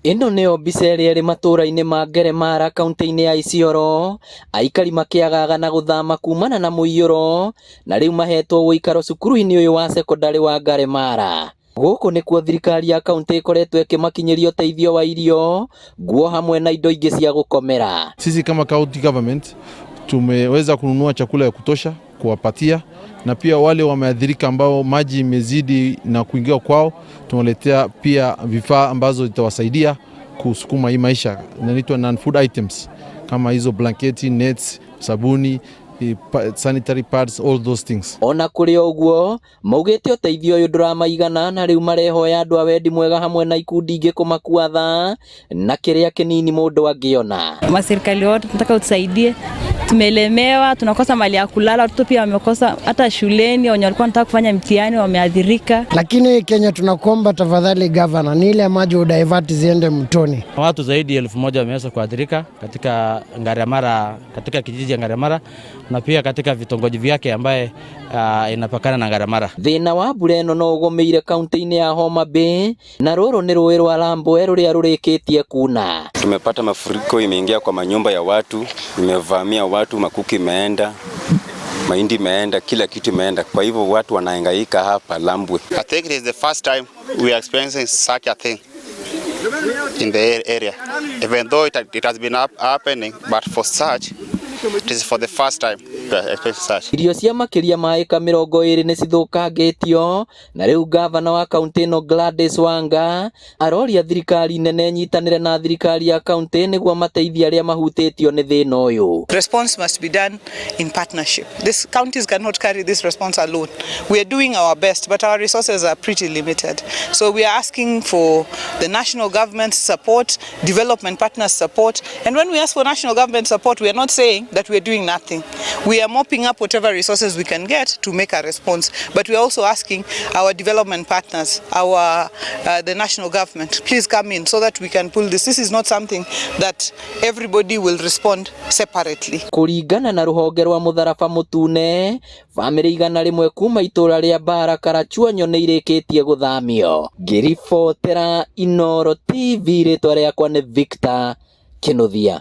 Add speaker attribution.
Speaker 1: Ĩno nĩyo mbica ĩrĩa ĩrĩ matũũra-inĩ ma Ngeremara kaunti-inĩ ya Isiolo, aikari makĩagaga na gũthama kumana na mũiyũro, na rĩu mahetwo ũikaro cukuru-inĩ ũyũ wa secondary wa Ngeremara. Gũkũ nĩkuo thirikari ya kaunti ĩkoretwo ĩkĩmakinyĩria ũteithio wa irio, nguo hamwe na indo ingĩ cia gũkomera.
Speaker 2: Sisi kama county government tumeweza kununua chakula ya kutosha kuwapatia, na pia wale wameathirika ambao maji imezidi na kuingia kwao, tunaletea pia vifaa ambazo zitawasaidia kusukuma hii maisha, inaitwa non-food items kama hizo blanketi, nets, sabuni, sanitary pads, all those things.
Speaker 1: Ona kũrĩ ũguo, maugĩte ũteithio ũyũ ndũramaigana, na rĩu marehoya andũ a wendi mwega hamwe na ikundi ingĩ kũmakua tha na kĩrĩa kĩnini mũndũ angĩona.
Speaker 3: Maserikali wote tunataka utusaidie, tumelemewa, tunakosa mali ya kulala, watoto pia wamekosa hata shuleni, wenye walikuwa wanataka kufanya mtihani wameadhirika.
Speaker 4: Lakini Kenya tunakuomba tafadhali governor, ni ile maji udivert ziende mtoni.
Speaker 5: Watu zaidi 1000 wameweza kuadhirika katika Ngeremara, katika kijiji cha Ngeremara na pia katika vitongoji vyake ambaye inapakana na Ngeremara.
Speaker 1: Thĩna wa mbura ĩno no ũgũmĩire kaunti-inĩ ya Homa Bay, na rũrũ nĩ rũĩ rwa Lambo rũrĩa rũrĩkĩtie kuna.
Speaker 6: Tumepata mafuriko, imeingia kwa manyumba ya watu, imevamia watu, makuki imeenda, mahindi imeenda, kila kitu imeenda. Kwa hivyo watu wanahangaika hapa Lambwe.
Speaker 7: I think it is the first time we are experiencing such a thing in the area. Even though it has been happening, but for such, it is for the first time we are experiencing such.
Speaker 1: Irio cia makĩria ma ĩka 20 nĩ cithũkangĩtio, na rĩu gavana wa kaunti ĩno Gladys Wanga aroria thirikari nene nyitanĩre na thirikari ya kaunti nĩguo mateithie arĩa mahutĩtio nĩ thĩna ũyũ.
Speaker 8: Response must be done in partnership. These counties cannot carry this response alone. We are doing our best, but our resources are pretty limited. So we are asking for the national government's support, development partners' support. And when we ask for national government support, we are not saying that we are doing nothing. We are mopping up whatever resources we can get to make a response. But we are also asking our development partners, the national government, please come in so that we can pull this. This is not something that everybody will respond separately.
Speaker 1: Kũringana na rũhonge rwa mũtharaba mũtune, bamĩrĩ 100 kuma itũra rĩa Mbura Karachuonyo nĩ irĩkĩtie gũthamio. Ngĩribotera Inooro TV, rĩtwa rĩakwa nĩ Victor Kinuthia.